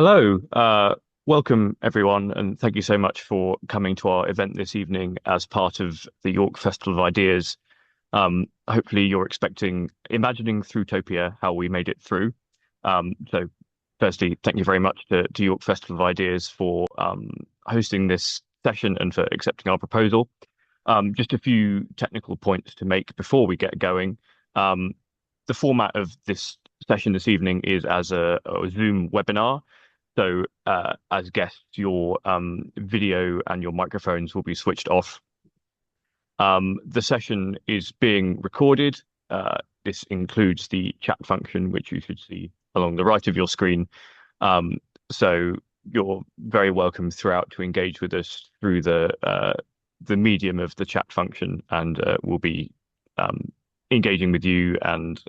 Hello, welcome everyone, and thank you so much for coming to our event this evening as part of the York Festival of Ideas. Hopefully, you're imagining Thrutopia, how we made it through. So, firstly, thank you very much to York Festival of Ideas for hosting this session and for accepting our proposal. Just a few technical points to make before we get going. Um, the format of this session this evening is as a Zoom webinar. So, as guests, your video and your microphones will be switched off. The session is being recorded. This includes the chat function, which you should see along the right of your screen. So you're very welcome throughout to engage with us through the medium of the chat function, and we'll be engaging with you and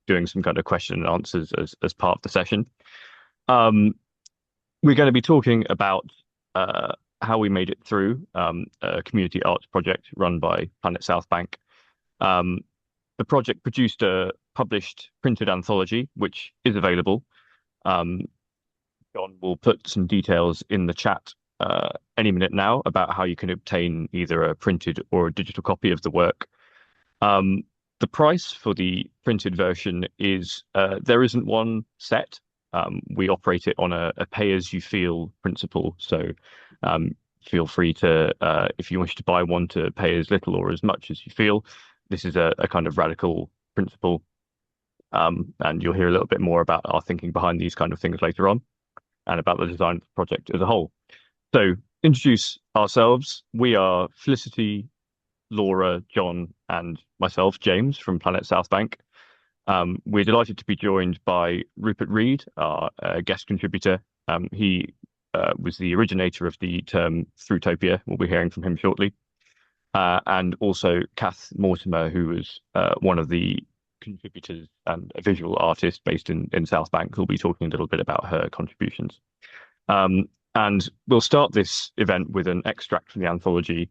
doing some kind of question and answers as part of the session. We're going to be talking about how we made it through a community arts project run by Planet South Bank. The project produced a published printed anthology, which is available. John will put some details in the chat any minute now about how you can obtain either a printed or a digital copy of the work. The price for the printed version is there isn't one set. We operate it on a pay-as-you-feel principle. So feel free to, if you wish to buy one, to pay as little or as much as you feel. This is a kind of radical principle. And you'll hear a little bit more about our thinking behind these kind of things later on and about the design of the project as a whole. So introduce ourselves. We are Felicity, Laura, John, and myself, James, from Planet South Bank. We're delighted to be joined by Rupert Reed, our guest contributor. He was the originator of the term Thrutopia. We'll be hearing from him shortly. And also Kath Mortimer, who was one of the contributors and a visual artist based in South Bank, who'll be talking a little bit about her contributions. And we'll start this event with an extract from the anthology,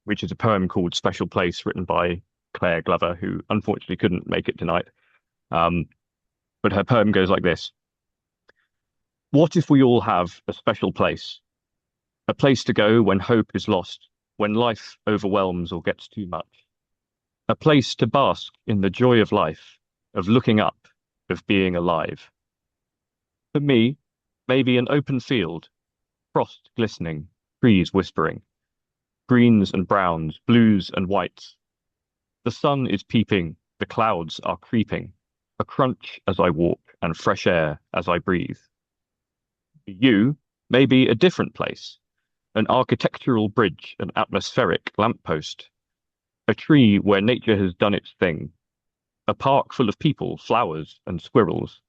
which is a poem called Special Place, written by Claire Glover, who unfortunately couldn't make it tonight. But her poem goes like this. What if we all have a special place? A place to go when hope is lost, when life overwhelms or gets too much. A place to bask in the joy of life, of looking up, of being alive. For me, maybe an open field, frost glistening, trees whispering, greens and browns, blues and whites. The sun is peeping, the clouds are creeping, a crunch as I walk and fresh air as I breathe. For you, maybe a different place, an architectural bridge, an atmospheric lamppost, a tree where nature has done its thing, a park full of people, flowers and squirrels,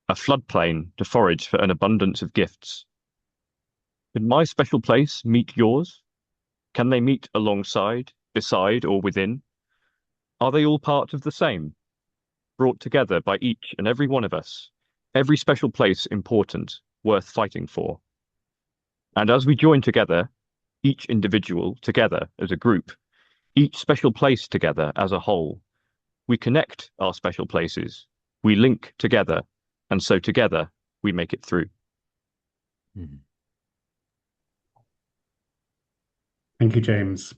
a floodplain to forage for an abundance of gifts. Can my special place meet yours? Can they meet alongside, beside, or within? Are they all part of the same, brought together by each and every one of us, every special place important, worth fighting for? And as we join together, each individual together as a group, each special place together as a whole, we connect our special places, we link together, and so together we make it through. Mm-hmm. Thank you, James.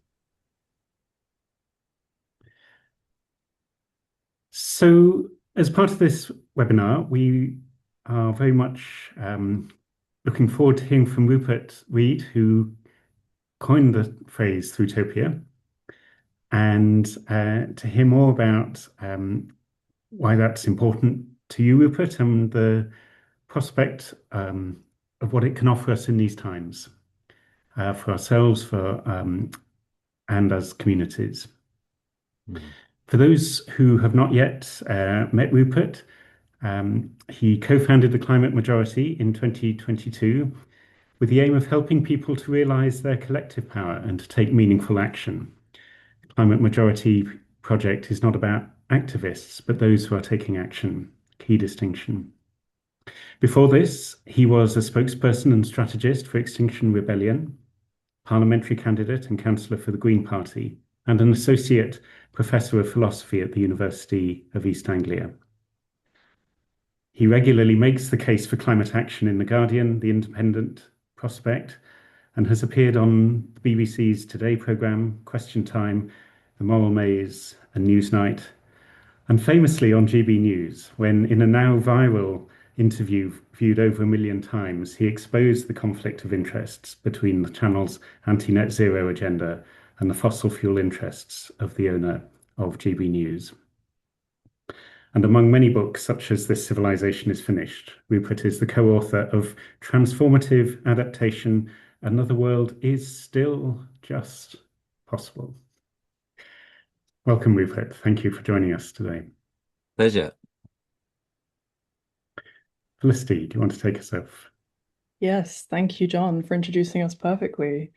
So, as part of this webinar, we are very much looking forward to hearing from Rupert Reed, who coined the phrase Thrutopia, and to hear more about why that's important to you, Rupert, and the prospect of what it can offer us in these times for ourselves, and as communities. Mm-hmm. For those who have not yet met Rupert, he co-founded the Climate Majority in 2022 with the aim of helping people to realise their collective power and to take meaningful action. The Climate Majority project is not about activists, but those who are taking action. Key distinction. Before this, he was a spokesperson and strategist for Extinction Rebellion, parliamentary candidate and councillor for the Green Party, and an associate professor of philosophy at the University of East Anglia. He regularly makes the case for climate action in The Guardian, The Independent, Prospect, and has appeared on the BBC's Today programme, Question Time, The Moral Maze, and Newsnight, and famously on GB News, when in a now viral interview viewed over 1 million times, he exposed the conflict of interests between the channel's anti-net zero agenda and the fossil fuel interests of the owner of GB News. And among many books, such as This Civilization is Finished, Rupert is the co-author of Transformative Adaptation: Another World is Still Just Possible. Welcome, Rupert. Thank you for joining us today. Pleasure. Felicity, do you want to take us off? Yes, thank you, John, for introducing us perfectly.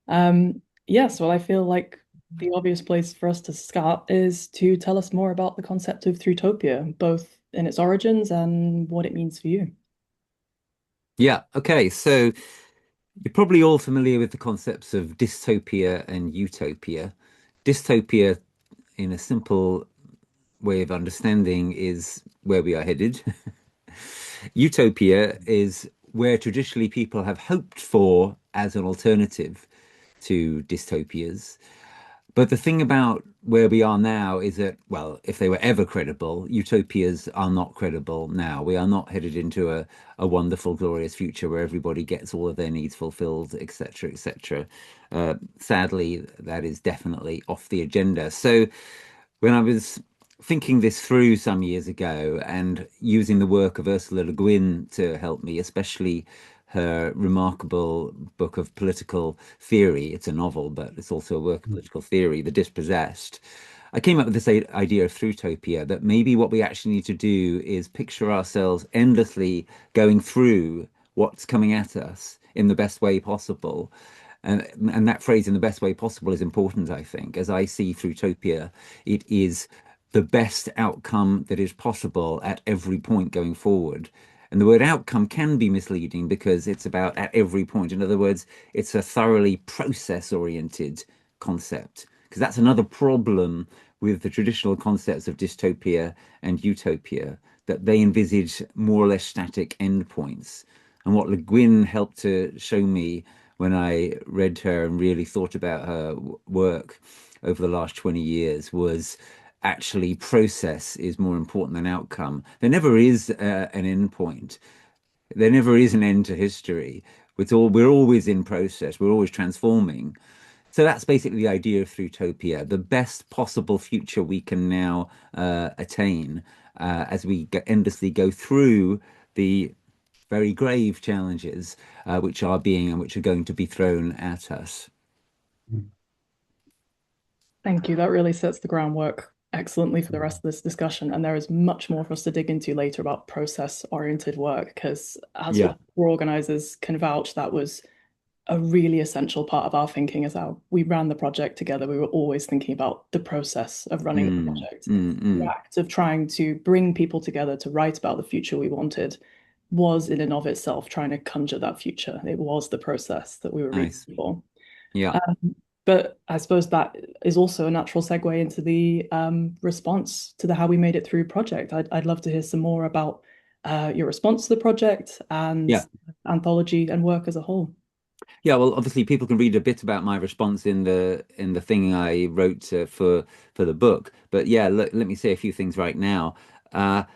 Yes, well, I feel like the obvious place for us to start is to tell us more about the concept of Thrutopia, both in its origins and what it means for you. Yeah, okay. So you're probably all familiar with the concepts of dystopia and utopia. Dystopia, in a simple way of understanding, is where we are headed. Utopia is where traditionally people have hoped for as an alternative to dystopias. But the thing about where we are now is that, well, if they were ever credible, utopias are not credible now. We are not headed into a wonderful, glorious future where everybody gets all of their needs fulfilled, etc., etc. Sadly, that is definitely off the agenda. So when I was thinking this through some years ago and using the work of Ursula Le Guin to help me, especially her remarkable book of political theory. It's a novel, but it's also a work of political theory, The Dispossessed. I came up with this idea of Thrutopia, that maybe what we actually need to do is picture ourselves endlessly going through what's coming at us in the best way possible. And that phrase, in the best way possible, is important, I think. As I see Thrutopia, it is the best outcome that is possible at every point going forward. And the word outcome can be misleading because it's about at every point. In other words, it's a thoroughly process-oriented concept, because that's another problem with the traditional concepts of dystopia and utopia, that they envisage more or less static endpoints. And what Le Guin helped to show me when I read her and really thought about her work over the last 20 years was actually process is more important than outcome. There never is an end point. There never is an end to history. We're always in process. We're always transforming. So that's basically the idea of Thrutopia, the best possible future we can now attain as we endlessly go through the very grave challenges which are being and which are going to be thrown at us. Thank you. That really sets the groundwork excellently for the rest of this discussion. And there is much more for us to dig into later about process-oriented work, because as all organizers can vouch, that was a really essential part of our thinking as we ran the project together. We were always thinking about the process of running the project. The act of trying to bring people together to write about the future we wanted was in and of itself trying to conjure that future. It was the process that we were reaching for. Yeah. But I suppose that is also a natural segue into the response to the How We Made It Through project. I'd love to hear some more about your response to the project and anthology and work as a whole. Yeah, well, obviously people can read a bit about my response in the thing I wrote for the book. But yeah, let me say a few things right now. One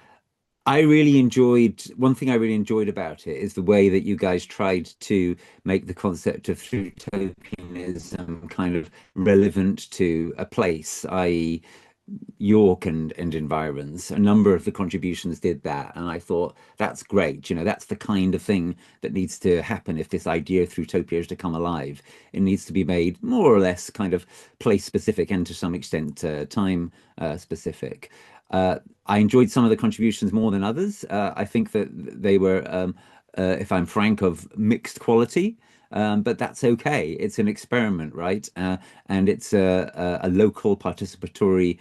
thing I really enjoyed about it is the way that you guys tried to make the concept of Thrutopianism kind of relevant to a place, i.e. York and environs. A number of the contributions did that, and I thought that's great. That's the kind of thing that needs to happen if this idea of Thrutopia is to come alive. It needs to be made more or less kind of place specific and to some extent time specific. I enjoyed some of the contributions more than others. I think that they were, if I'm frank, of mixed quality. But that's okay. It's an experiment, right? And it's a local participatory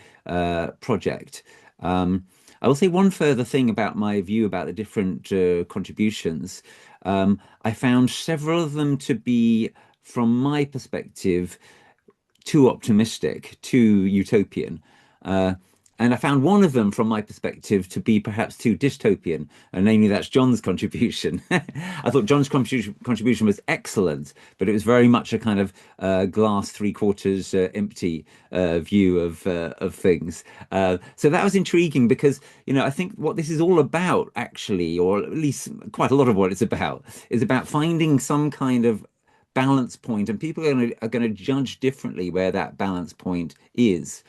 project. I will say one further thing about my view about the different contributions. I found several of them to be, from my perspective, too optimistic, too utopian. And I found one of them, from my perspective, to be perhaps too dystopian, and namely that's John's contribution. I thought John's contribution was excellent, but it was very much a kind of glass three quarters empty view of things. So that was intriguing because, I think what this is all about, actually, or at least quite a lot of what it's about, is about finding some kind of balance point, and people are going to judge differently where that balance point is.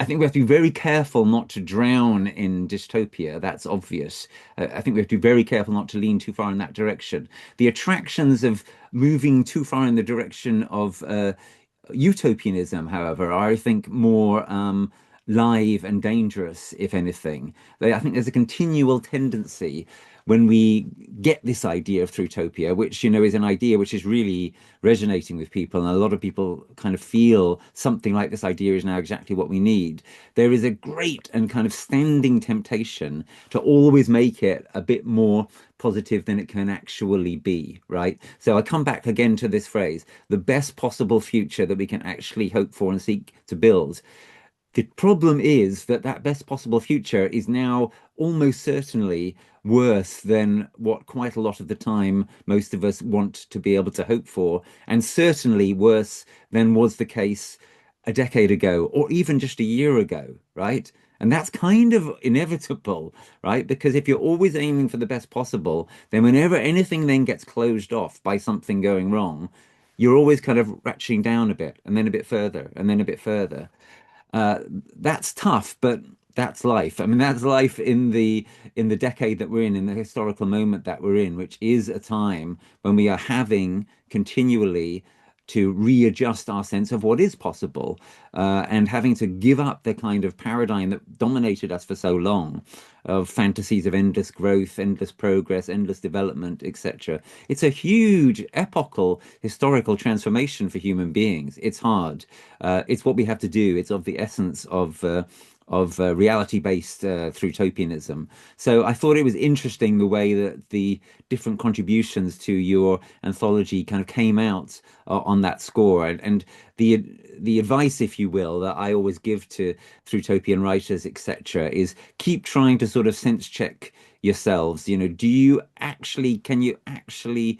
I think we have to be very careful not to drown in dystopia. That's obvious. I think we have to be very careful not to lean too far in that direction. The attractions of moving too far in the direction of utopianism, however, are, I think, more live and dangerous, if anything. I think there's a continual tendency when we get this idea of Thrutopia, which, is an idea which is really resonating with people, and a lot of people kind of feel something like this idea is now exactly what we need. There is a great and kind of standing temptation to always make it a bit more positive than it can actually be, right? So I come back again to this phrase, the best possible future that we can actually hope for and seek to build. The problem is that that best possible future is now almost certainly worse than what quite a lot of the time most of us want to be able to hope for, and certainly worse than was the case a decade ago or even just a year ago, right? And that's kind of inevitable, right? Because if you're always aiming for the best possible, then whenever anything then gets closed off by something going wrong, you're always kind of ratcheting down a bit and then a bit further and then a bit further. Uh, that's tough, but that's life. I mean, that's life in the decade that we're in the historical moment that we're in, which is a time when we are having continually to readjust our sense of what is possible, and having to give up the kind of paradigm that dominated us for so long of fantasies of endless growth, endless progress, endless development, etc. It's a huge epochal historical transformation for human beings. It's hard. It's what we have to do. It's of the essence of reality-based Thrutopianism. So I thought it was interesting the way that the different contributions to your anthology kind of came out on that score, and the advice, if you will, that I always give to Thrutopian writers, etc., is keep trying to sort of sense check yourselves. Can you actually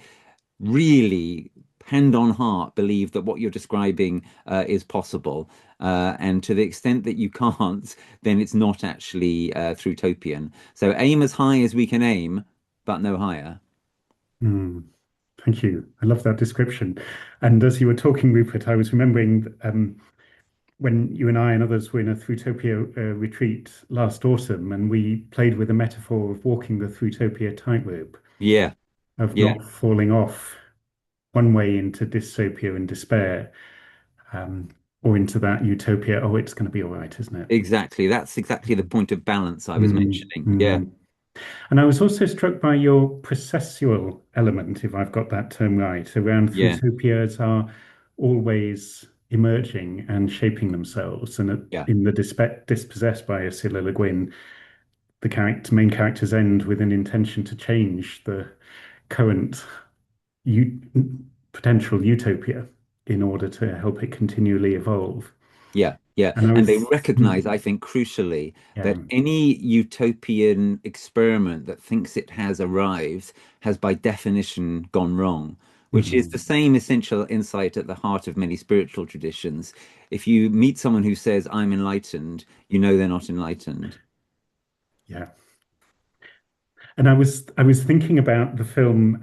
really hand on heart believe that what you're describing is possible? And to the extent that you can't, then it's not actually Thrutopian. So aim as high as we can aim, but no higher. Thank you. I love that description. And as you were talking, Rupert, I was remembering when you and I and others were in a Thrutopia retreat last autumn, and we played with the metaphor of walking the Thrutopia tightrope, Yeah, of yeah, not falling off one way into dystopia and despair, or into that utopia. Oh, it's going to be all right, isn't it? exactly. That's exactly the point of balance I was mentioning. Yeah, And I was also struck by your processual element, if I've got that term right, around yeah, Thrutopias are always emerging and shaping themselves. And yeah. in the Dispossessed by Ursula Le Guin, the main characters end with an intention to change the current u potential utopia in order to help it continually evolve. Yeah, yeah. And I And they was, recognize, I think, crucially, yeah, that any utopian experiment that thinks it has arrived has by definition gone wrong, which is the mhm, same essential insight at the heart of many spiritual traditions. If you meet someone who says, I'm enlightened, you know they're not enlightened. yeah. And I was thinking about the film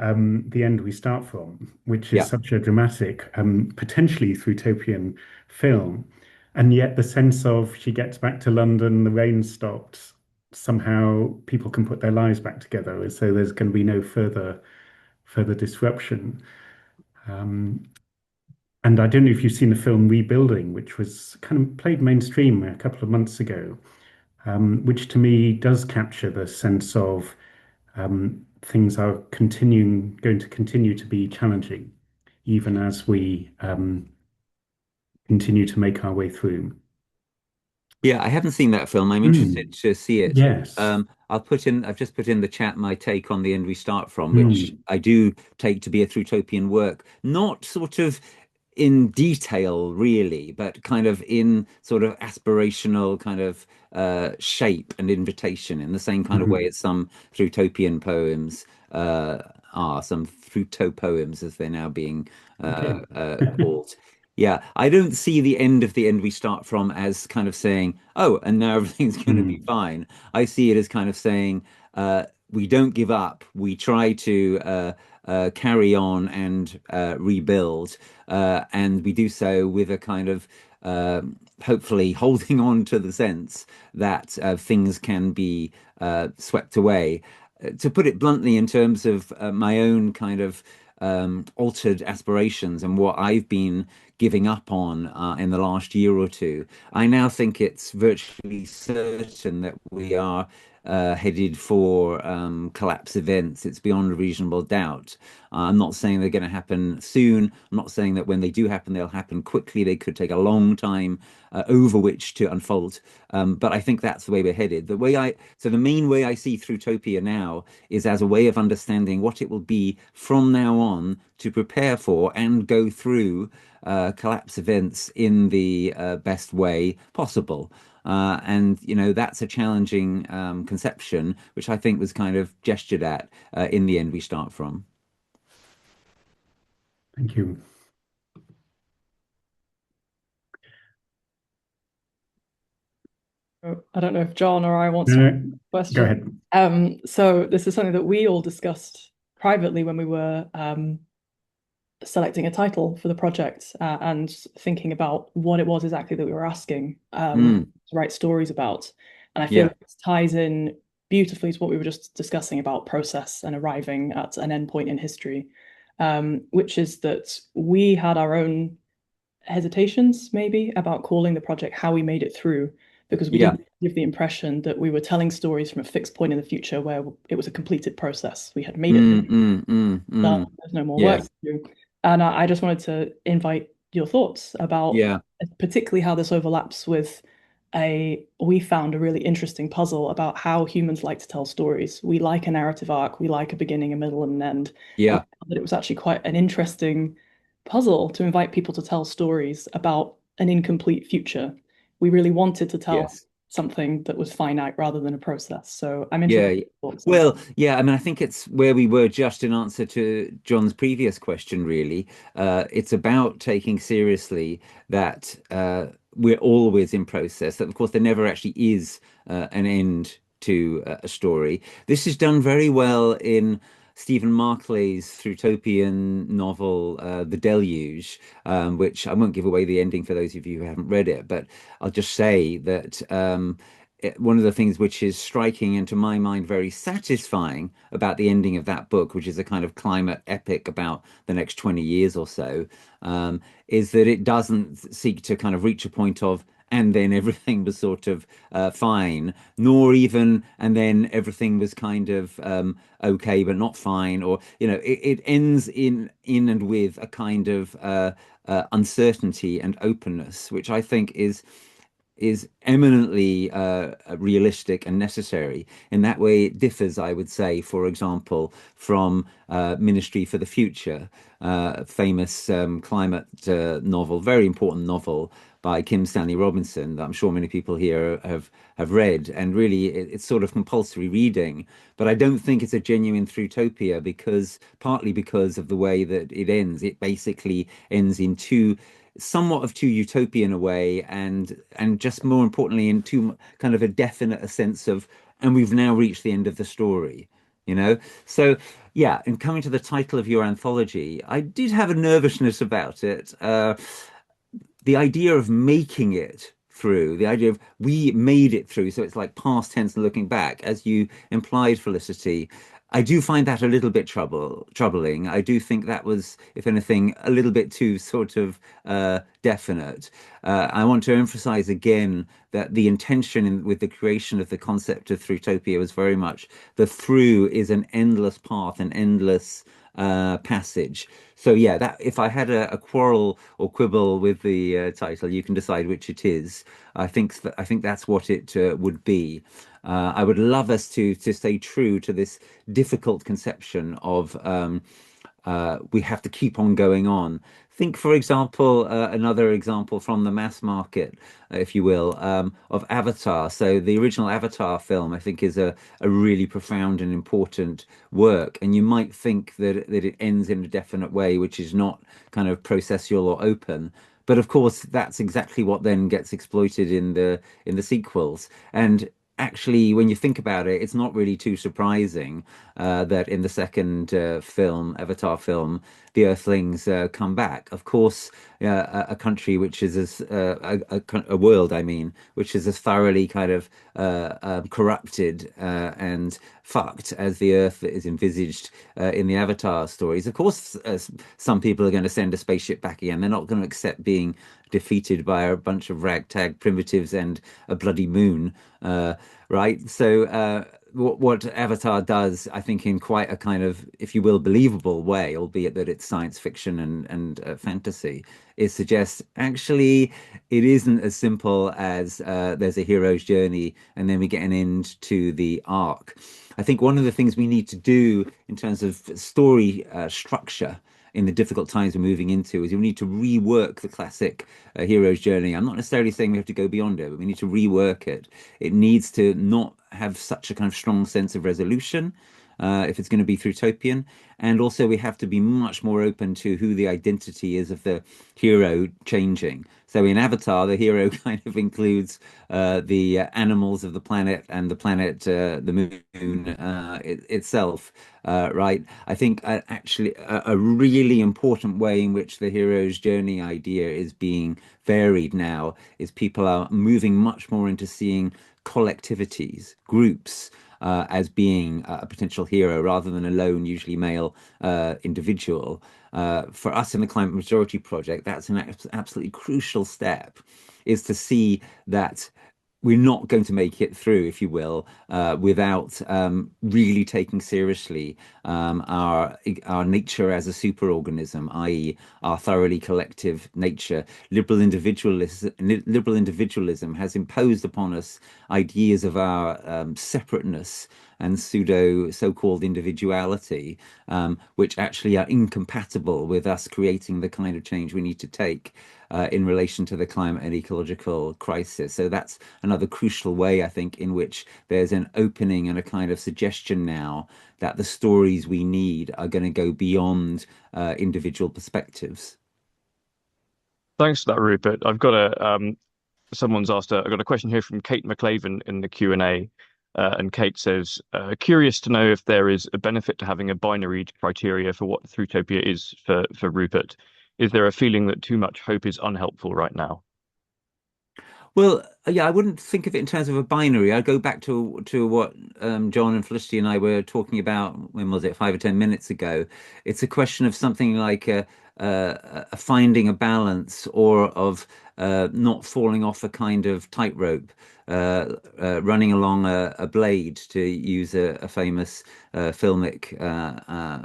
The End We Start From, which is Yeah, such a dramatic, potentially Thrutopian film. And yet the sense of she gets back to London, the rain stopped, somehow people can put their lives back together as though there's going to be no further disruption. Um, and I don't know if you've seen the film Rebuilding, which was kind of played mainstream a couple of months ago, which to me does capture the sense of things are going to continue to be challenging, even as we continue to make our way through. yeah, I haven't seen that film. I'm interested Mm, to see it. yes. I've just put in the chat my take on The End We Start From, which Mm, I do take to be a Thrutopian work, not sort of in detail really, but kind of in sort of aspirational kind of shape and invitation, in the same kind of way as some Thrutopian poems are, some Thrutopoems as they're now being called. Yeah, I don't see the end of the end we start from as kind of saying, oh, and now everything's going to be fine. I see it as kind of saying, we don't give up. We try to carry on and rebuild, and we do so with a kind of hopefully holding on to the sense that things can be swept away. To put it bluntly, in terms of my own kind of altered aspirations and what I've been giving up on in the last year or two, I now think it's virtually certain that we are headed for collapse events. It's beyond a reasonable doubt. I'm not saying they're going to happen soon. I'm not saying that when they do happen, they'll happen quickly. They could take a long time over which to unfold. But I think that's the way we're headed. So the main way I see Thrutopia now is as a way of understanding what it will be from now on to prepare for and go through collapse events in the best way possible. And that's a challenging conception, which I think was kind of gestured at in the end we start from. Thank you. I don't know if John or I want to question. Go ahead. So this is something that we all discussed privately when we were selecting a title for the project and thinking about what it was exactly that we were asking to write stories about. And I feel this ties in beautifully to what we were just discussing about process and arriving at an endpoint in history, which is that we had our own hesitations maybe about calling the project How We Made It Through, because we didn't give the impression that we were telling stories from a fixed point in the future where it was a completed process. We had made it through. There's no more work to do. And I just wanted to invite your thoughts about particularly how this overlaps with we found a really interesting puzzle about how humans like to tell stories. We like a narrative arc, we like a beginning, a middle, and an end. Yeah. But it was actually quite an interesting puzzle to invite people to tell stories about an incomplete future. We really wanted to tell something that was finite rather than a process. So I'm interested. Well, I mean, I think it's where we were just in answer to John's previous question, really. It's about taking seriously that we're always in process, that of course there never actually is an end to a story. This is done very well in Stephen Markley's Thrutopian novel, The Deluge, which I won't give away the ending for those of you who haven't read it, but I'll just say that one of the things which is striking and to my mind very satisfying about the ending of that book, which is a kind of climate epic about the next 20 years or so, is that it doesn't seek to kind of reach a point of and then everything was sort of fine, nor even and then everything was kind of okay but not fine, or it ends in and with a kind of uncertainty and openness, which I think is eminently realistic and necessary. In that way, it differs, I would say, for example, from Ministry for the Future, famous climate novel, very important novel by Kim Stanley Robinson that I'm sure many people here have read, and really it's sort of compulsory reading. But I don't think it's a genuine Thrutopia partly because of the way that it ends. It basically ends in somewhat of too utopian a way, and just more importantly in too kind of a definite sense of, and we've now reached the end of the story, So and coming to the title of your anthology, I did have a nervousness about it. The idea of making it through, the idea of we made it through, so it's like past tense and looking back, as you implied, Felicity. I do find that a little bit troubling. I do think that was, if anything, a little bit too sort of definite. I want to emphasize again that the intention with the creation of the concept of Thrutopia was very much the through is an endless path, an endless passage. So that if I had a quarrel or quibble with the title, you can decide which it is. I think that's what it would be. I would love us to stay true to this difficult conception of we have to keep on going on. Think, for example, another example from the mass market, if you will, of Avatar. So the original Avatar film, I think, is a really profound and important work. And you might think that it ends in a definite way, which is not kind of processual or open. But of course, that's exactly what then gets exploited in the sequels. And actually, when you think about it, it's not really too surprising that in the second film, Avatar film, the Earthlings come back. Of course, a country which is as a world, I mean, which is as thoroughly kind of corrupted and fucked as the Earth is envisaged in the Avatar stories. Of course, some people are going to send a spaceship back again. They're not going to accept being defeated by a bunch of ragtag primitives and a bloody moon, right? So what Avatar does, I think, in quite a kind of, if you will, believable way, albeit that it's science fiction and fantasy, is suggest actually it isn't as simple as there's a hero's journey and then we get an end to the arc. I think one of the things we need to do in terms of story structure in the difficult times we're moving into is we need to rework the classic hero's journey. I'm not necessarily saying we have to go beyond it, but we need to rework it. It needs to not have such a kind of strong sense of resolution if it's going to be Thrutopian. And also we have to be much more open to who the identity is of the hero changing. So in Avatar, the hero kind of includes the animals of the planet and the planet, the moon itself, right? I think actually a really important way in which the hero's journey idea is being varied now is people are moving much more into seeing collectivities, groups, as being a potential hero rather than a lone, usually male individual. For us in the Climate Majority Project, that's an absolutely crucial step, is to see that we're not going to make it through, if you will, without really taking seriously our nature as a superorganism, i.e., our thoroughly collective nature. Liberal individualism has imposed upon us ideas of our separateness and so-called individuality, which actually are incompatible with us creating the kind of change we need to take in relation to the climate and ecological crisis. So that's another crucial way, I think, in which there's an opening and a kind of suggestion now that the stories we need are going to go beyond individual perspectives. Thanks for that, Rupert. I've got I've got a question here from Kate McClaven in the Q&A. And Kate says, curious to know if there is a benefit to having a binary criteria for what Thrutopia is for Rupert. Is there a feeling that too much hope is unhelpful right now? Well, yeah, I wouldn't think of it in terms of a binary. I'd go back to what John and Felicity and I were talking about, when was it, 5 or 10 minutes ago. It's a question of something like finding a balance or of not falling off a kind of tightrope, running along a blade, to use a famous filmic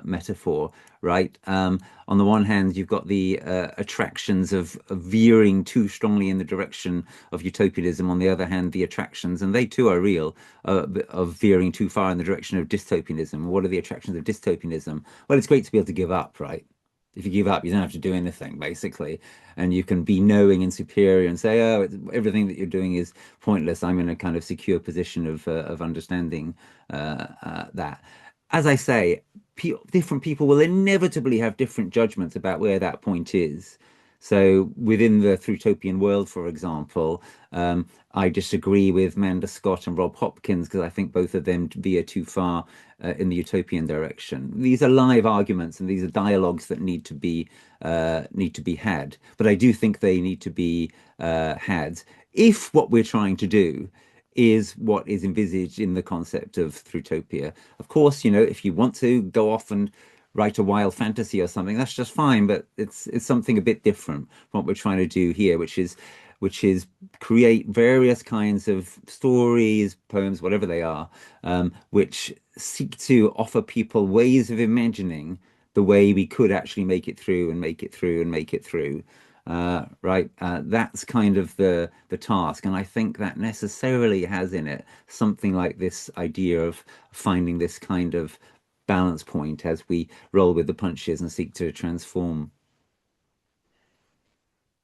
metaphor, right? On the one hand, you've got the attractions of veering too strongly in the direction of utopianism. On the other hand, the attractions, and they too are real, of veering too far in the direction of dystopianism. What are the attractions of dystopianism? Well, it's great to be able to give up, right? If you give up, you don't have to do anything, basically. And you can be knowing and superior and say, oh, everything that you're doing is pointless. I'm in a kind of secure position of understanding that. As I say, different people will inevitably have different judgments about where that point is. So within the Thrutopian world, for example, I disagree with Manda Scott and Rob Hopkins because I think both of them veer too far in the utopian direction. These are live arguments and these are dialogues that need to be had. But I do think they need to be had if what we're trying to do is what is envisaged in the concept of Thrutopia. Of course, if you want to go off and write a wild fantasy or something, that's just fine, but it's something a bit different from what we're trying to do here, which is create various kinds of stories, poems, whatever they are, which seek to offer people ways of imagining the way we could actually make it through and make it through and make it through. Right, that's kind of the task, and I think that necessarily has in it something like this idea of finding this kind of balance point as we roll with the punches and seek to transform.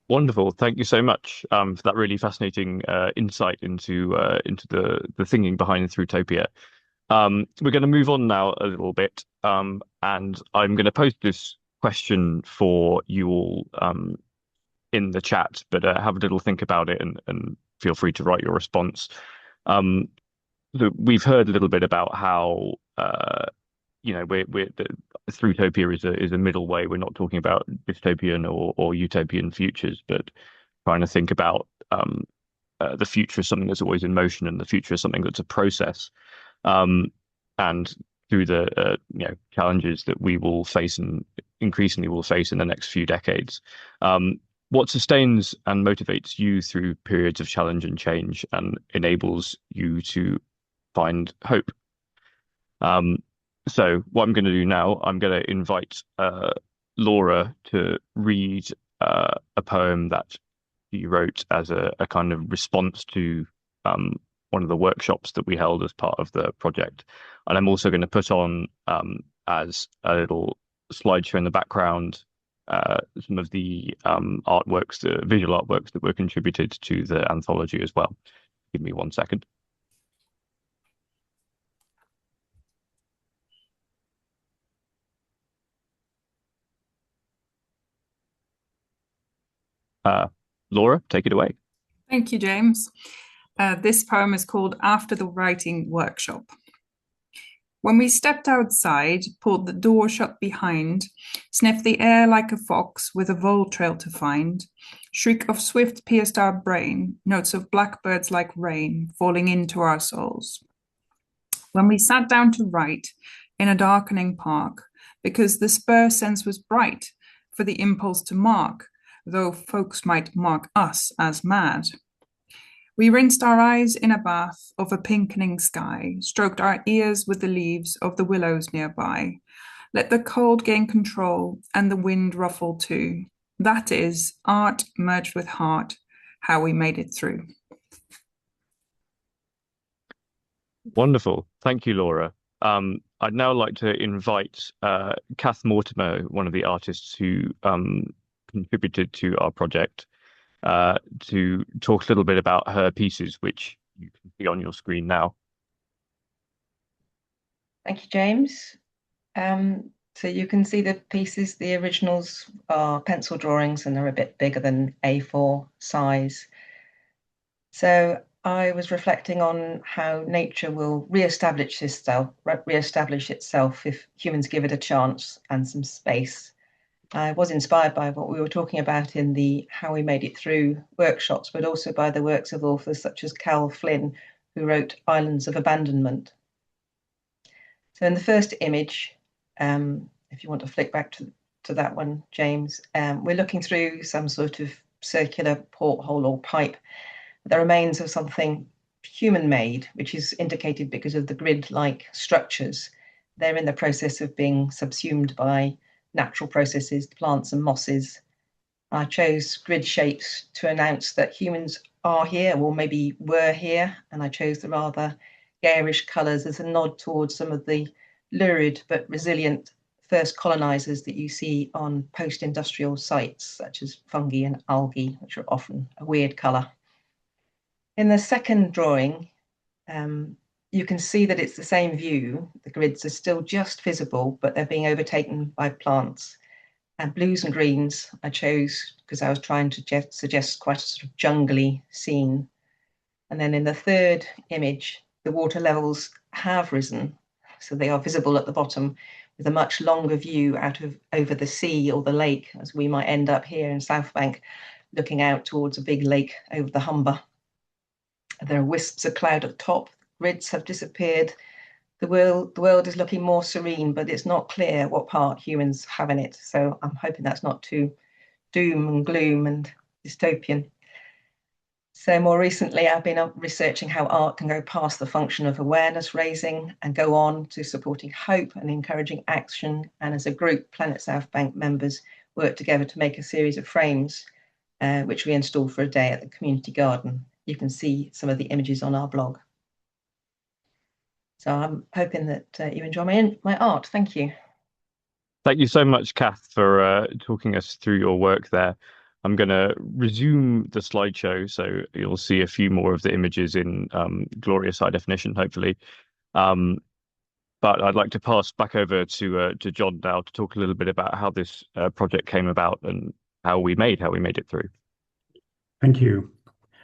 Wonderful. Thank you so much for that really fascinating insight into the thinking behind Thruutopia. We're going to move on now a little bit, and I'm going to post this question for you all in the chat, but have a little think about it and feel free to write your response. We've heard a little bit about how Thruutopia is a middle way. We're not talking about dystopian or utopian futures, but trying to think about the future as something that's always in motion, and the future is something that's a process. And through the challenges that we will face and increasingly will face in the next few decades, what sustains and motivates you through periods of challenge and change and enables you to find hope? So what I'm going to do now, I'm going to invite Laura to read a poem that she wrote as a kind of response to one of the workshops that we held as part of the project. And I'm also going to put on as a little slideshow in the background some of the artworks, the visual artworks that were contributed to the anthology as well. Give me 1 second. Laura, take it away. Thank you, James. This poem is called After the Writing Workshop. When we stepped outside, pulled the door shut behind, sniffed the air like a fox with a vole trail to find, shriek of swift pierced our brain, notes of blackbirds like rain falling into our souls. When we sat down to write in a darkening park, because the spur sense was bright for the impulse to mark, though folks might mark us as mad. We rinsed our eyes in a bath of a pinkening sky, stroked our ears with the leaves of the willows nearby, let the cold gain control and the wind ruffle too. That is art merged with heart, how we made it through. Wonderful. Thank you, Laura. I'd now like to invite Kath Mortimer, one of the artists who contributed to our project, to talk a little bit about her pieces, which you can see on your screen now. Thank you, James. So you can see the pieces. The originals are pencil drawings and they're a bit bigger than A4 size. So I was reflecting on how nature will re-establish itself if humans give it a chance and some space. I was inspired by what we were talking about in the How We Made It Through workshops, but also by the works of authors such as Cal Flynn, who wrote Islands of Abandonment. So in the first image, if you want to flick back to that one, James, we're looking through some sort of circular porthole or pipe, the remains of something human-made, which is indicated because of the grid-like structures. They're in the process of being subsumed by natural processes, plants and mosses. I chose grid shapes to announce that humans are here, or maybe were here, and I chose the rather garish colours as a nod towards some of the lurid but resilient first colonisers that you see on post-industrial sites, such as fungi and algae, which are often a weird colour. In the second drawing, you can see that it's the same view. The grids are still just visible, but they're being overtaken by plants. And blues and greens I chose because I was trying to suggest quite a sort of jungly scene. And then in the third image, the water levels have risen, so they are visible at the bottom with a much longer view over the sea or the lake, as we might end up here in South Bank, looking out towards a big lake over the Humber. There are wisps of cloud at the top. Grids have disappeared. The world is looking more serene, but it's not clear what part humans have in it. So I'm hoping that's not too doom and gloom and dystopian. So more recently, I've been researching how art can go past the function of awareness raising and go on to supporting hope and encouraging action. And as a group, Planet South Bank members work together to make a series of frames, which we installed for a day at the community garden. You can see some of the images on our blog. So I'm hoping that you enjoy my art. Thank you. Thank you so much, Kath, for talking us through your work there. I'm going to resume the slideshow, so you'll see a few more of the images in glorious high definition, hopefully. But I'd like to pass back over to John now to talk a little bit about how this project came about and how we made it through. Thank you.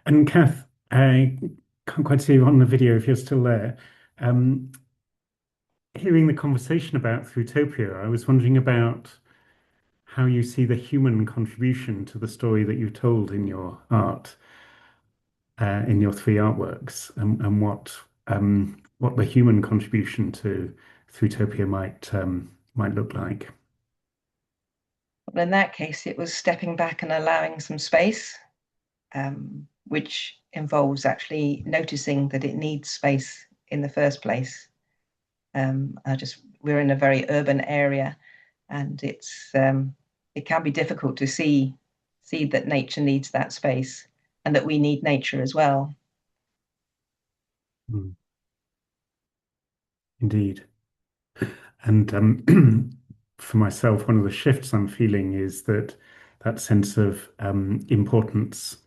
And Kath, I can't quite see you on the video if you're still there. Hearing the conversation about Thrutopia, I was wondering about how you see the human contribution to the story that you've told in your art, in your three artworks, and what the human contribution to Thrutopia might look like. Well, in that case, it was stepping back and allowing some space, which involves actually noticing that it needs space in the first place. We're in a very urban area, and it can be difficult to see that nature needs that space and that we need nature as well. Indeed. And for myself, one of the shifts I'm feeling is that sense of importance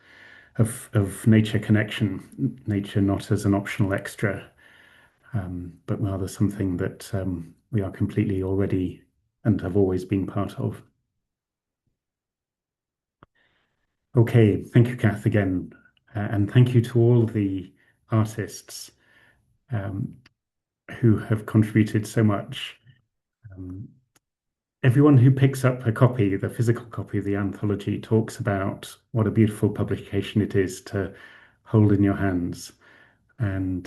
of nature connection, nature not as an optional extra, but rather something that we are completely already and have always been part of. Okay, thank you, Kath, again. And thank you to all the artists who have contributed so much. Everyone who picks up a copy, the physical copy of the anthology, talks about what a beautiful publication it is to hold in your hands. And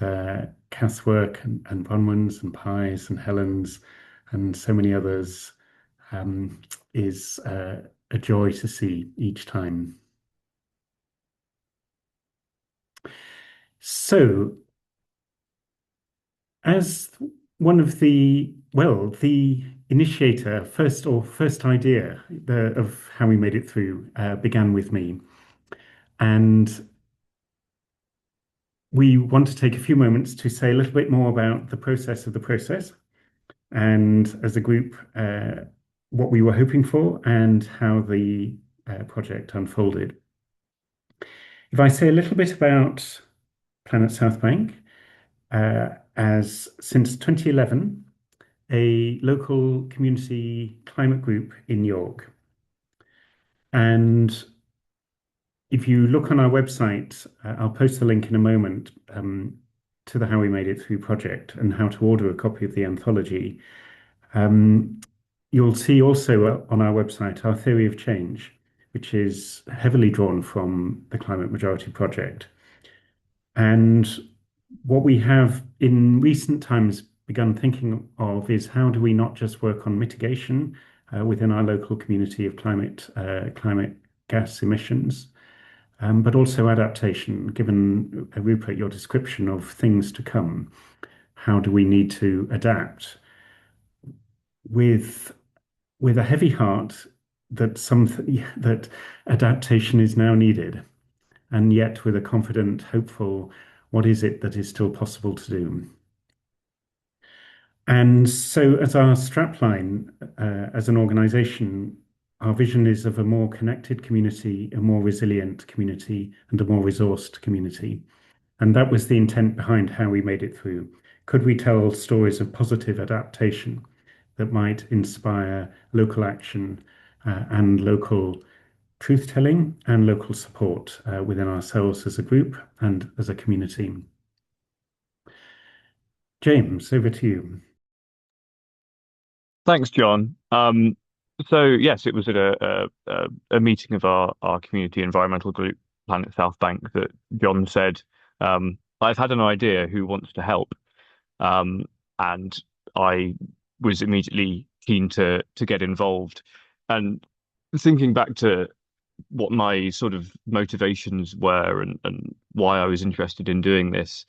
Kath's work and Bronwyn's and Pye's and Helen's and so many others is a joy to see each time. So, as one of the initiator, first idea of how we made it through began with me. And we want to take a few moments to say a little bit more about the process of the process, and as a group, what we were hoping for and how the project unfolded. If I say a little bit about Planet South Bank, as since 2011, a local community climate group in York. And if you look on our website, I'll post the link in a moment to the How We Made It Through project and how to order a copy of the anthology. You'll see also on our website our theory of change, which is heavily drawn from the Climate Majority Project. And what we have in recent times begun thinking of is how do we not just work on mitigation within our local community of climate gas emissions, but also adaptation. Given Rupert, your description of things to come, how do we need to adapt with a heavy heart that adaptation is now needed, and yet with a confident, hopeful, what is it that is still possible to do? And so as our strapline, as an organization, our vision is of a more connected community, a more resilient community, and a more resourced community. And that was the intent behind how we made it through. Could we tell stories of positive adaptation that might inspire local action and local truth-telling and local support within ourselves as a group and as a community? James, over to you. Thanks, John. So yes, it was at a meeting of our community environmental group, Planet South Bank, that John said, "I've had an idea. Who wants to help?" And I was immediately keen to get involved. And thinking back to what my sort of motivations were and why I was interested in doing this,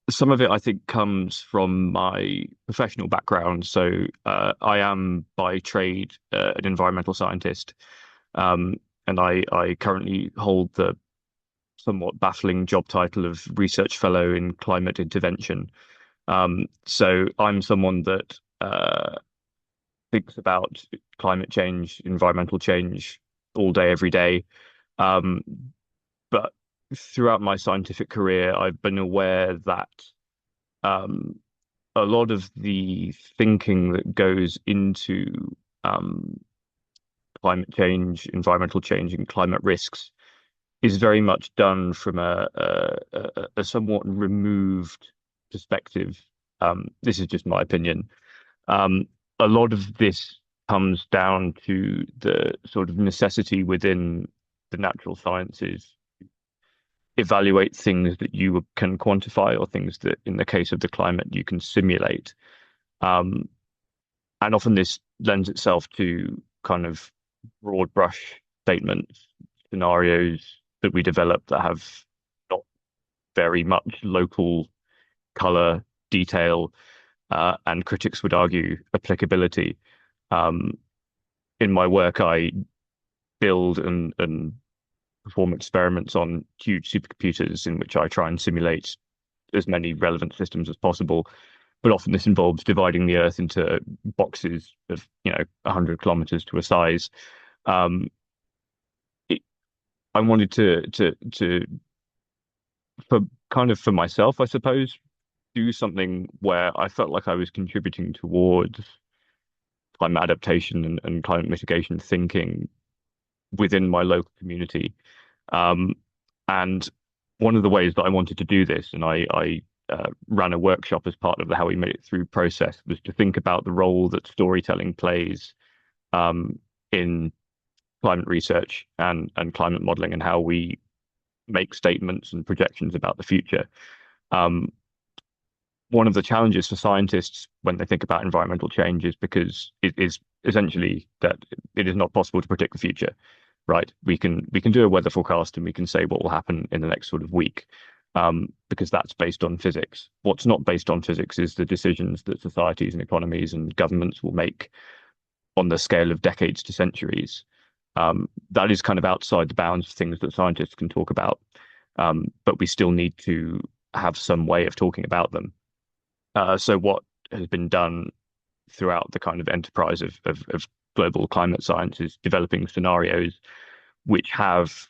some of it I think comes from my professional background. So I am by trade an environmental scientist, and I currently hold the somewhat baffling job title of research fellow in climate intervention. So I'm someone that thinks about climate change, environmental change all day, every day. But throughout my scientific career, I've been aware that a lot of the thinking that goes into climate change, environmental change, and climate risks is very much done from a somewhat removed perspective. This is just my opinion. A lot of this comes down to the sort of necessity within the natural sciences evaluate things that you can quantify or things that, in the case of the climate, you can simulate. And often this lends itself to kind of broad brush statements, scenarios that we develop that have not very much local color, detail, and critics would argue applicability. In my work, I build and perform experiments on huge supercomputers in which I try and simulate as many relevant systems as possible. But often this involves dividing the Earth into boxes of, 100 kilometers to a size. I wanted to for myself, I suppose, do something where I felt like I was contributing towards climate adaptation and climate mitigation thinking within my local community. And one of the ways that I wanted to do this, and I ran a workshop as part of the How We Made It Through process, was to think about the role that storytelling plays in climate research and climate modeling and how we make statements and projections about the future. One of the challenges for scientists when they think about environmental change is because it is essentially that it is not possible to predict the future, right? We can do a weather forecast and we can say what will happen in the next sort of week, because that's based on physics. What's not based on physics is the decisions that societies and economies and governments will make on the scale of decades to centuries. That is kind of outside the bounds of things that scientists can talk about, but we still need to have some way of talking about them. So what has been done throughout the kind of enterprise of global climate science is developing scenarios which have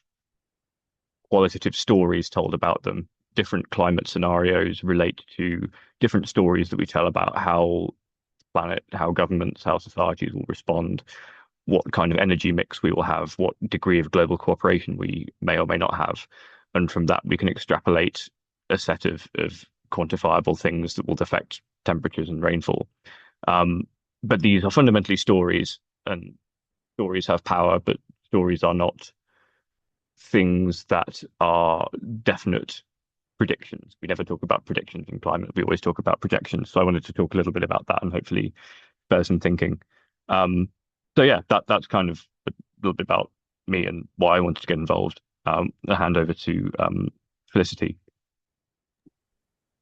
qualitative stories told about them. Different climate scenarios relate to different stories that we tell about how planet, how governments, how societies will respond, what kind of energy mix we will have, what degree of global cooperation we may or may not have. And from that, we can extrapolate a set of quantifiable things that will affect temperatures and rainfall. But these are fundamentally stories, and stories have power, but stories are not things that are definite predictions. We never talk about predictions in climate. We always talk about projections. So I wanted to talk a little bit about that and hopefully spur some thinking. So yeah, that's kind of a little bit about me and why I wanted to get involved. I'll hand over to Felicity.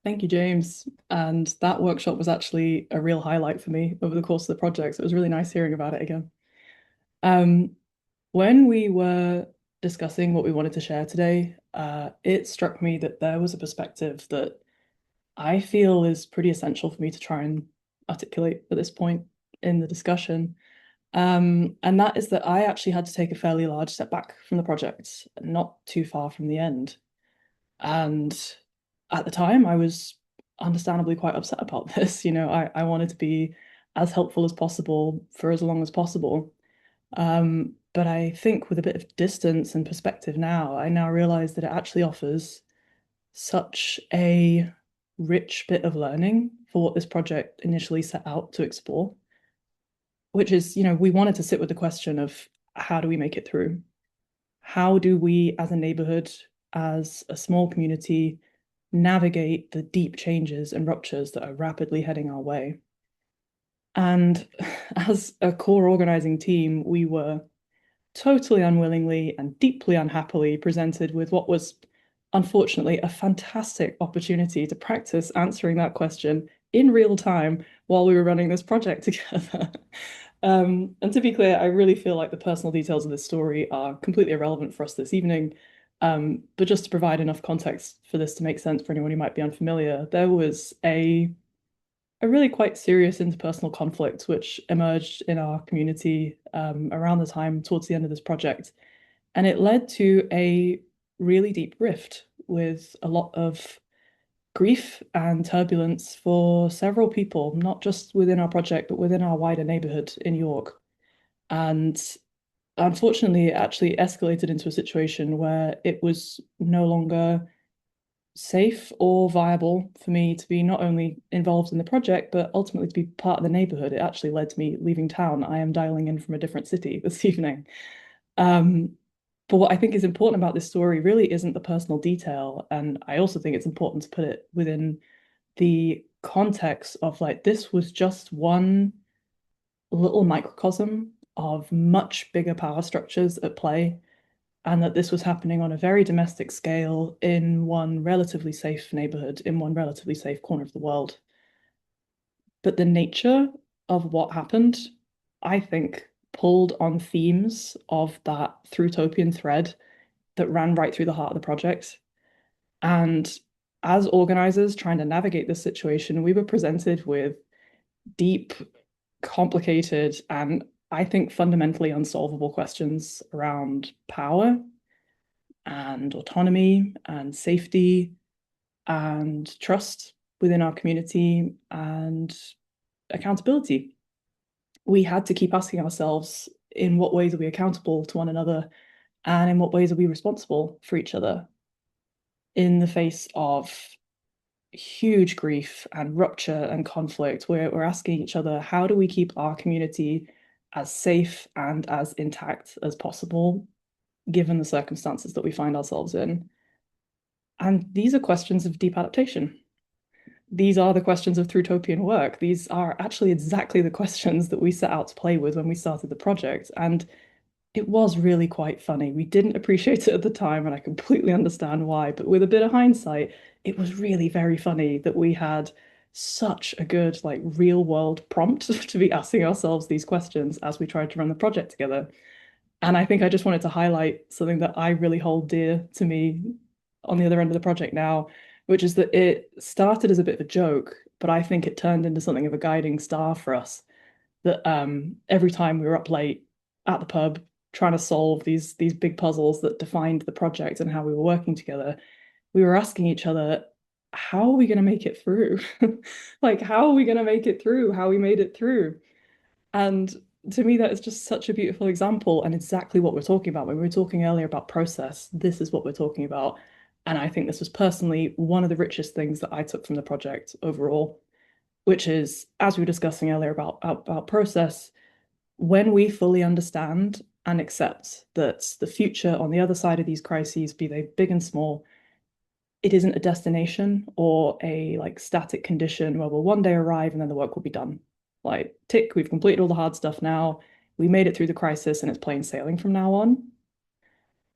Thank you, James. And that workshop was actually a real highlight for me over the course of the project. So it was really nice hearing about it again. When we were discussing what we wanted to share today, it struck me that there was a perspective that I feel is pretty essential for me to try and articulate at this point in the discussion. And that is that I actually had to take a fairly large step back from the project, not too far from the end. And at the time, I was understandably quite upset about this. I wanted to be as helpful as possible for as long as possible. But I think with a bit of distance and perspective now, I now realize that it actually offers such a rich bit of learning for what this project initially set out to explore, which is, we wanted to sit with the question of how do we make it through? How do we, as a neighborhood, as a small community, navigate the deep changes and ruptures that are rapidly heading our way? And as a core organizing team, we were totally unwillingly and deeply unhappily presented with what was, unfortunately, a fantastic opportunity to practice answering that question in real time while we were running this project together. And to be clear, I really feel like the personal details of this story are completely irrelevant for us this evening. But just to provide enough context for this to make sense for anyone who might be unfamiliar, there was a really quite serious interpersonal conflict which emerged in our community around the time towards the end of this project. And it led to a really deep rift with a lot of grief and turbulence for several people, not just within our project, but within our wider neighborhood in York. And unfortunately, it actually escalated into a situation where it was no longer safe or viable for me to be not only involved in the project, but ultimately to be part of the neighborhood. It actually led to me leaving town. I am dialing in from a different city this evening. But what I think is important about this story really isn't the personal detail. And I also think it's important to put it within the context of like, this was just one little microcosm of much bigger power structures at play, and that this was happening on a very domestic scale in one relatively safe neighborhood, in one relatively safe corner of the world. But the nature of what happened, I think, pulled on themes of that Thrutopian thread that ran right through the heart of the project. And as organizers trying to navigate this situation, we were presented with deep, complicated, and I think fundamentally unsolvable questions around power and autonomy and safety and trust within our community and accountability. We had to keep asking ourselves, in what ways are we accountable to one another, and in what ways are we responsible for each other in the face of huge grief and rupture and conflict? We're asking each other, how do we keep our community as safe and as intact as possible, given the circumstances that we find ourselves in? And these are questions of deep adaptation. These are the questions of Thrutopian work. These are actually exactly the questions that we set out to play with when we started the project. And it was really quite funny. We didn't appreciate it at the time, and I completely understand why. But with a bit of hindsight, it was really very funny that we had such a good, like, real world prompt to be asking ourselves these questions as we tried to run the project together. And I think I just wanted to highlight something that I really hold dear to me on the other end of the project now, which is that it started as a bit of a joke, but I think it turned into something of a guiding star for us. That every time we were up late at the pub trying to solve these big puzzles that defined the project and how we were working together, we were asking each other, how are we going to make it through? Like, how are we going to make it through? How we made it through? And to me, that is just such a beautiful example and exactly what we're talking about. When we were talking earlier about process, this is what we're talking about. And I think this was personally one of the richest things that I took from the project overall, which is, as we were discussing earlier about process, when we fully understand and accept that the future on the other side of these crises, be they big and small, it isn't a destination or a like static condition where we'll one day arrive and then the work will be done. Like, tick, we've completed all the hard stuff now. We made it through the crisis and it's plain sailing from now on.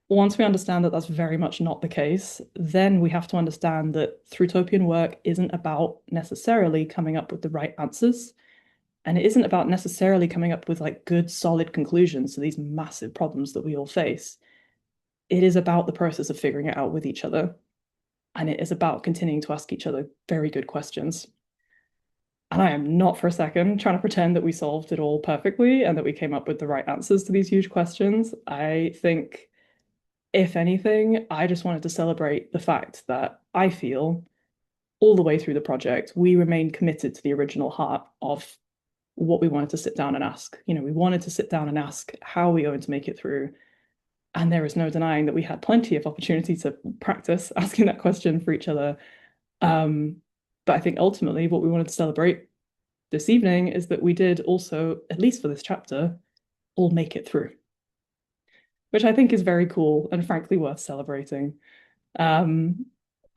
Once we understand that that's very much not the case, then we have to understand that Thrutopian work isn't about necessarily coming up with the right answers. And it isn't about necessarily coming up with like good, solid conclusions to these massive problems that we all face. It is about the process of figuring it out with each other. And it is about continuing to ask each other very good questions. And I am not for a second trying to pretend that we solved it all perfectly and that we came up with the right answers to these huge questions. I think, if anything, I just wanted to celebrate the fact that I feel all the way through the project, we remained committed to the original heart of what we wanted to sit down and ask. You know, we wanted to sit down and ask, how are we going to make it through? And there is no denying that we had plenty of opportunity to practice asking that question for each other. But I think ultimately what we wanted to celebrate this evening is that we did also, at least for this chapter, all make it through, which I think is very cool and frankly worth celebrating. And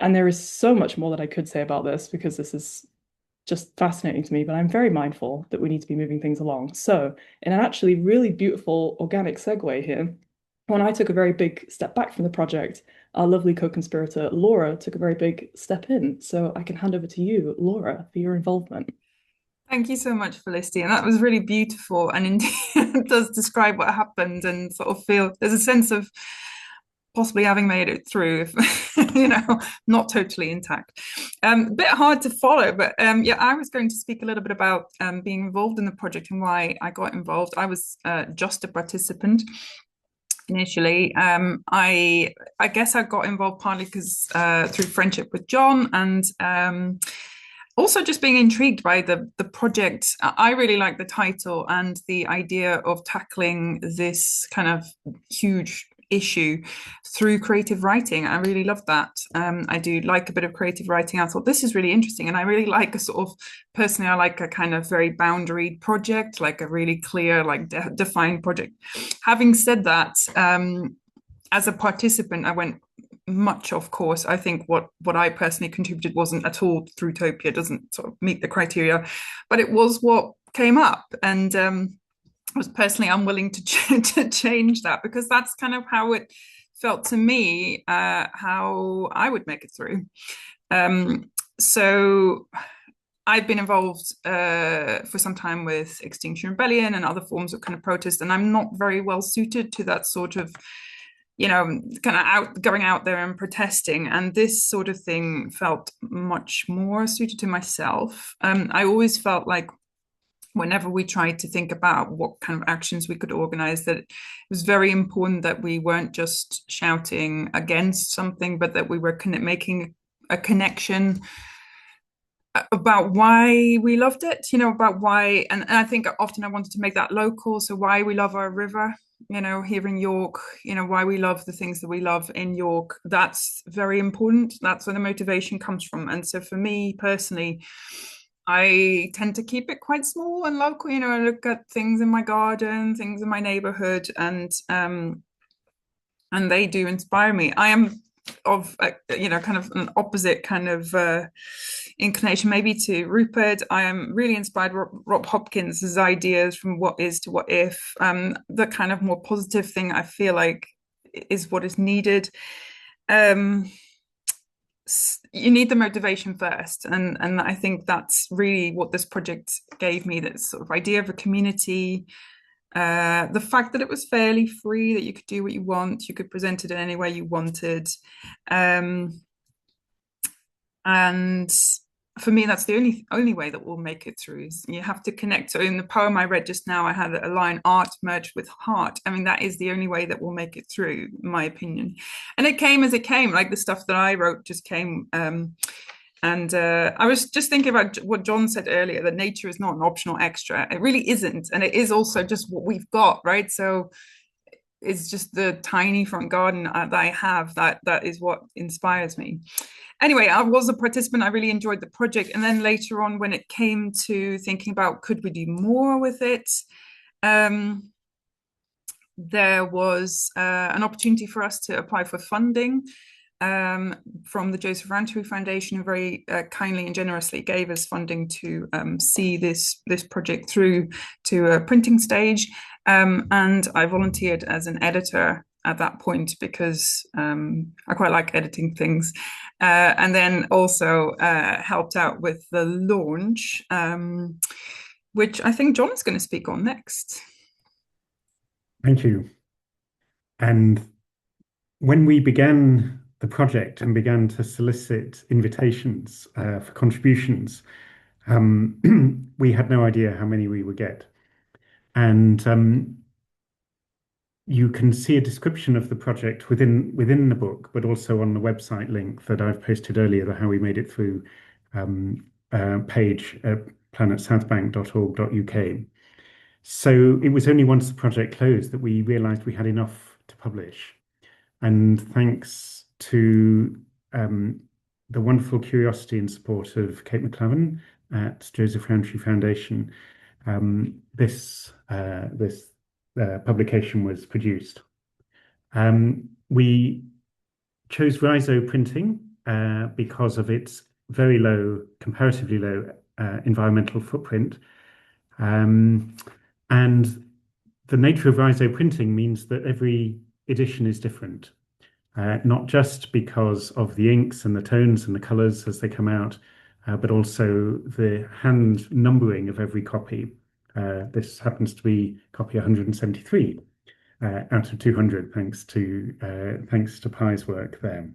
there is so much more that I could say about this because this is just fascinating to me, but I'm very mindful that we need to be moving things along. So in an actually really beautiful organic segue here, when I took a very big step back from the project, our lovely co-conspirator, Laura, took a very big step in. So I can hand over to you, Laura, for your involvement. Thank you so much, Felicity. And that was really beautiful and indeed does describe what happened and sort of feel there's a sense of possibly having made it through, if, not totally intact. A bit hard to follow, but yeah, I was going to speak a little bit about being involved in the project and why I got involved. I was just a participant initially. I guess I got involved partly because through friendship with John, and also just being intrigued by the project. I really like the title and the idea of tackling this kind of huge issue through creative writing. I really love that. I do like a bit of creative writing. I thought this is really interesting, and I really like a sort of, personally, I like a kind of very boundaried project, like a really clear, like defined project. Having said that, as a participant, I went much off course. I think what I personally contributed wasn't at all Thrutopia, doesn't sort of meet the criteria, but it was what came up, and I was personally unwilling to change that, because that's kind of how it felt to me, how I would make it through. So I've been involved for some time with Extinction Rebellion and other forms of kind of protest, and I'm not very well suited to that sort of, kind of going out there and protesting. And this sort of thing felt much more suited to myself. I always felt like whenever we tried to think about what kind of actions we could organize, that it was very important that we weren't just shouting against something, but that we were making a connection about why we loved it, about why, and I think often I wanted to make that local. So why we love our river, here in York, why we love the things that we love in York. That's very important. That's where the motivation comes from. And so for me personally, I tend to keep it quite small and local. I look at things in my garden, things in my neighborhood, and they do inspire me. I am of kind of an opposite kind of inclination maybe to Rupert. I am really inspired Rob Hopkins' ideas from what is to what if. The kind of more positive thing, I feel like, is what is needed. You need the motivation first, and I think that's really what this project gave me, that sort of idea of a community, the fact that it was fairly free, that you could do what you want, you could present it in any way you wanted, and for me, that's the only way that we'll make it through, is you have to connect. So in the poem I read just now, I had a line, art merged with heart. I mean, that is the only way that we'll make it through, in my opinion. And it came as it came, like the stuff that I wrote just came. And I was just thinking about what John said earlier, that nature is not an optional extra. It really isn't. And it is also just what we've got, right? So it's just the tiny front garden that I have, that is what inspires me. Anyway, I was a participant. I really enjoyed the project. And then later on, when it came to thinking about could we do more with it, there was an opportunity for us to apply for funding from the Joseph Rantery Foundation, who very kindly and generously gave us funding to see this project through to a printing stage. And I volunteered as an editor at that point, because I quite like editing things, and then also helped out with the launch, which I think John is going to speak on next. Thank you. And when we began the project and began to solicit invitations for contributions, we had no idea how many we would get. And you can see a description of the project within the book, but also on the website link that I've posted earlier, the How We Made It Through page at planetsouthbank.org.uk. So it was only once the project closed that we realized we had enough to publish. And thanks to the wonderful curiosity and support of Kate McClavan at Joseph Rantery Foundation, this publication was produced. We chose Rhizo printing because of its very low, comparatively low environmental footprint. And the nature of Rhizo printing means that every edition is different, not just because of the inks and the tones and the colors as they come out, but also the hand numbering of every copy. This happens to be copy 173. out of 200, thanks to Pi's work there.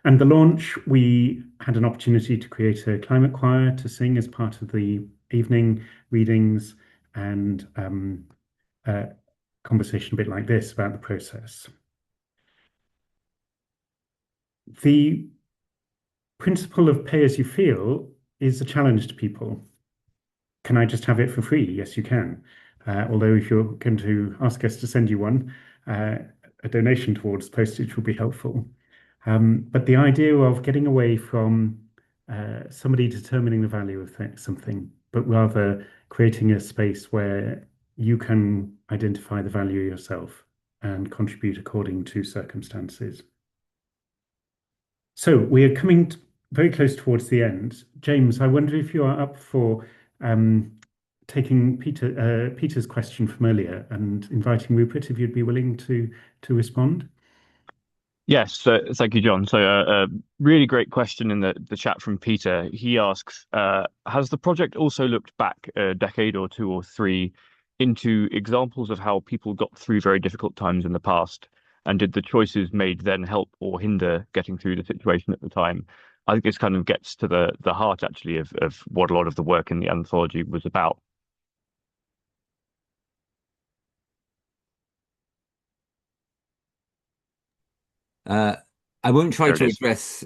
And the launch, we had an opportunity to create a climate choir to sing as part of the evening readings and conversation a bit like this about the process. The principle of pay as you feel is a challenge to people. Can I just have it for free? Yes, you can. Although if you're going to ask us to send you one, a donation towards postage will be helpful. But the idea of getting away from somebody determining the value of something, but rather creating a space where you can identify the value yourself and contribute according to circumstances. So we are coming very close towards the end. James, I wonder if you are up for taking Peter's question from earlier and inviting Rupert if you'd be willing to respond. Yes, thank you, John. So, a really great question in the chat from Peter. He asks, has the project also looked back a decade or two or three into examples of how people got through very difficult times in the past? And did the choices made then help or hinder getting through the situation at the time? I think this kind of gets to the heart, actually, of what a lot of the work in the anthology was about. I won't try There to it is. address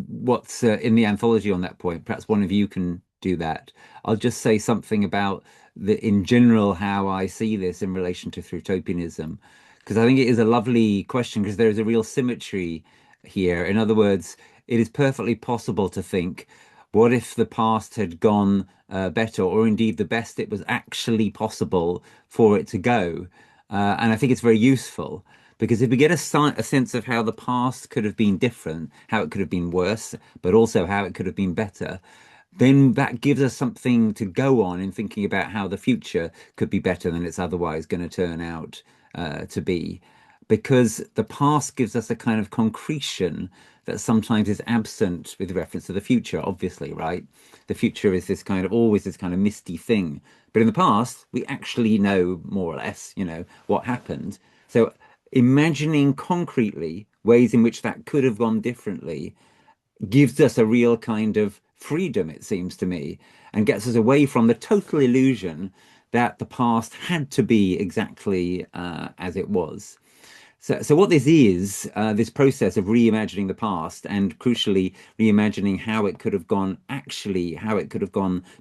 what's in the anthology on that point. Perhaps one of you can do that. I'll just say something about in general, how I see this in relation to Thrutopianism, because I think it is a lovely question, because there is a real symmetry here. In other words, it is perfectly possible to think, what if the past had gone better, or indeed the best it was actually possible for it to go? And I think it's very useful. Because if we get a sense of how the past could have been different, how it could have been worse, but also how it could have been better, then that gives us something to go on in thinking about how the future could be better than it's otherwise going to turn out to be. Because the past gives us a kind of concretion that sometimes is absent with reference to the future, obviously, right? The future is always this kind of misty thing. But in the past, we actually know more or less, what happened. So imagining concretely ways in which that could have gone differently gives us a real kind of freedom, it seems to me, and gets us away from the total illusion that the past had to be exactly as it was. So what this is, this process of reimagining the past, and crucially reimagining how it could have gone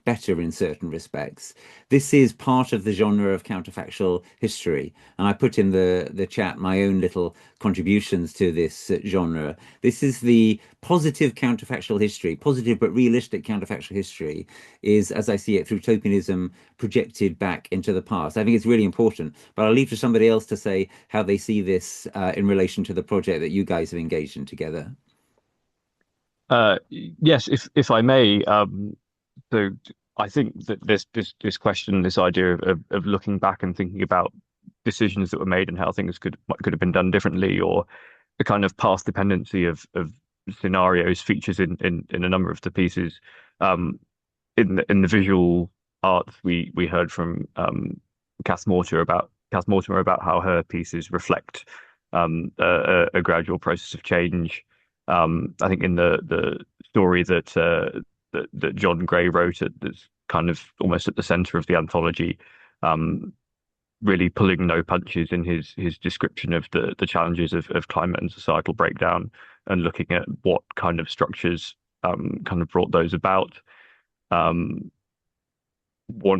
better in certain respects. This is part of the genre of counterfactual history. And I put in the chat my own little contributions to this genre. This is the positive counterfactual history, positive but realistic counterfactual history is, as I see it, Thrutopianism projected back into the past. I think it's really important, but I'll leave to somebody else to say how they see this in relation to the project that you guys have engaged in together. Yes, if I may, so I think that this question, this idea of looking back and thinking about decisions that were made and how things could have been done differently, or the kind of past dependency of scenarios features in a number of the pieces. In the visual arts, we heard from Cath Mortimer about how her pieces reflect a gradual process of change. I think in the story that John Gray wrote, that's kind of almost at the center of the anthology, really pulling no punches in his description of the challenges of climate and societal breakdown, and looking at what kind of structures kind of brought those about. One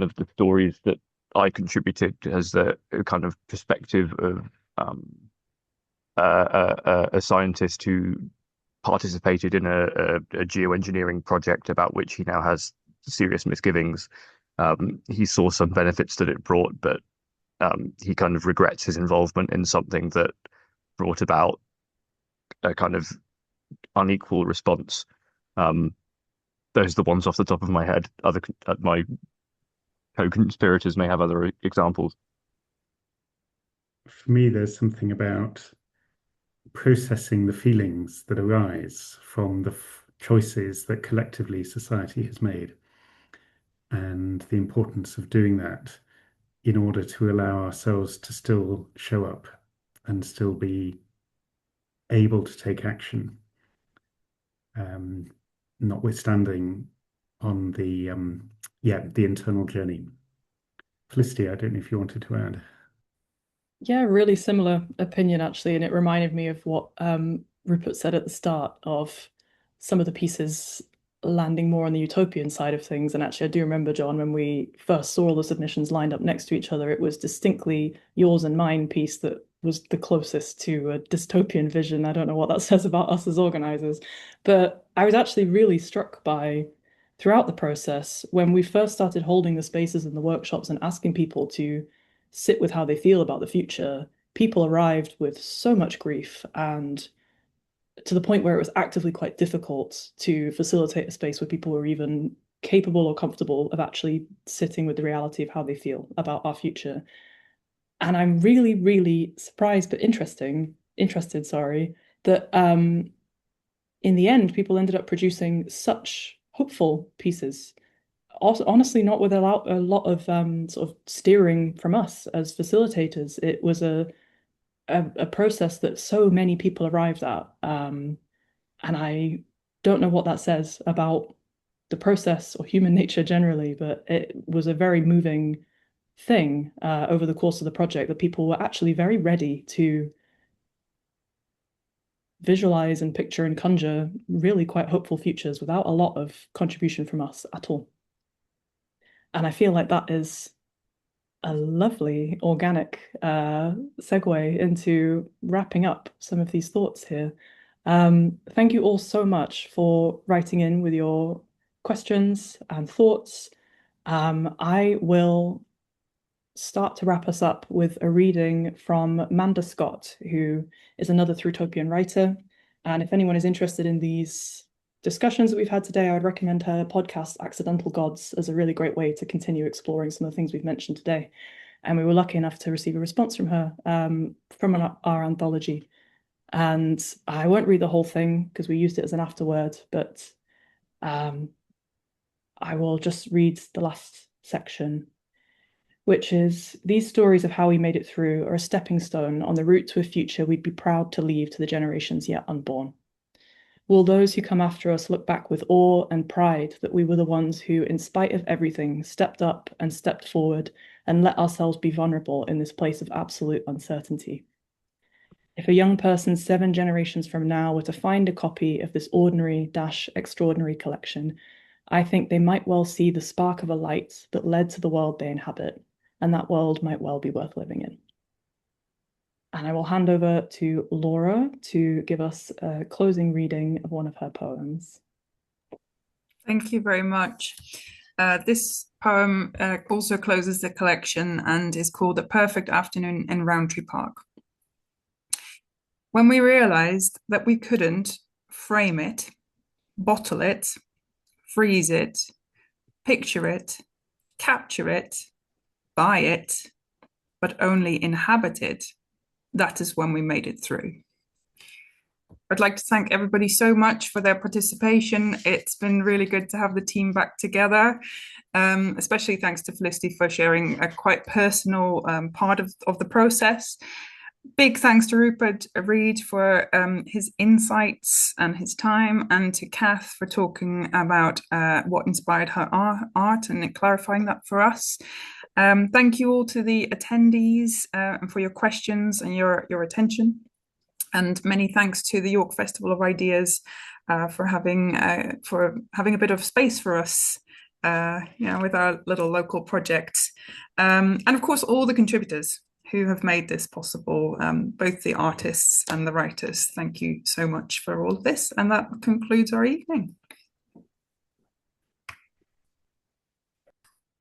of the stories that I contributed has the kind of perspective of a scientist who participated in a geoengineering project about which he now has serious misgivings. He saw some benefits that it brought, but he kind of regrets his involvement in something that brought about a kind of unequal response. Those are the ones off the top of my head. My co-conspirators may have other examples. For me, there's something about processing the feelings that arise from the choices that collectively society has made, and the importance of doing that in order to allow ourselves to still show up and still be able to take action, notwithstanding on the internal journey. Felicity, I don't know if you wanted to add. Yeah, really similar opinion actually, and it reminded me of what Rupert said at the start of some of the pieces landing more on the utopian side of things. And actually, I do remember, John, when we first saw all the submissions lined up next to each other, it was distinctly yours and mine piece that was the closest to a dystopian vision. I don't know what that says about us as organizers, but I was actually really struck by throughout the process when we first started holding the spaces and the workshops and asking people to sit with how they feel about the future. People arrived with so much grief, and to the point where it was actively quite difficult to facilitate a space where people were even capable or comfortable of actually sitting with the reality of how they feel about our future. And I'm really, really surprised but interested, sorry, that in the end, people ended up producing such hopeful pieces. Also, honestly, not with a lot of sort of steering from us as facilitators. It was a process that so many people arrived at, and I don't know what that says about the process or human nature generally, but it was a very moving thing over the course of the project that people were actually very ready to visualize and picture and conjure really quite hopeful futures without a lot of contribution from us at all. And I feel like that is a lovely organic segue into wrapping up some of these thoughts here. Thank you all so much for writing in with your questions and thoughts. I will start to wrap us up with a reading from Manda Scott, who is another Thrutopian writer. And if anyone is interested in these discussions that we've had today, I would recommend her podcast, Accidental Gods, as a really great way to continue exploring some of the things we've mentioned today. And we were lucky enough to receive a response from her from our anthology. And I won't read the whole thing because we used it as an afterword, but I will just read the last section, which is, these stories of how we made it through are a stepping stone on the route to a future we'd be proud to leave to the generations yet unborn. Will those who come after us look back with awe and pride that we were the ones who, in spite of everything, stepped up and stepped forward and let ourselves be vulnerable in this place of absolute uncertainty? If a young person 7 generations from now were to find a copy of this ordinary-extraordinary collection, I think they might well see the spark of a light that led to the world they inhabit, and that world might well be worth living in. And I will hand over to Laura to give us a closing reading of one of her poems. Thank you very much. This poem also closes the collection and is called A Perfect Afternoon in Rowntree Park. When we realized that we couldn't frame it, bottle it, freeze it, picture it, capture it, buy it, but only inhabit it, that is when we made it through. I'd like to thank everybody so much for their participation. It's been really good to have the team back together, especially thanks to Felicity for sharing a quite personal part of the process. Big thanks to Rupert Reed for his insights and his time, and to Kath for talking about what inspired her art and clarifying that for us. Thank you all to the attendees and for your questions and your attention. And many thanks to the York Festival of Ideas for having a bit of space for us, with our little local projects. And of course, all the contributors who have made this possible, both the artists and the writers. Thank you so much for all of this. And that concludes our evening.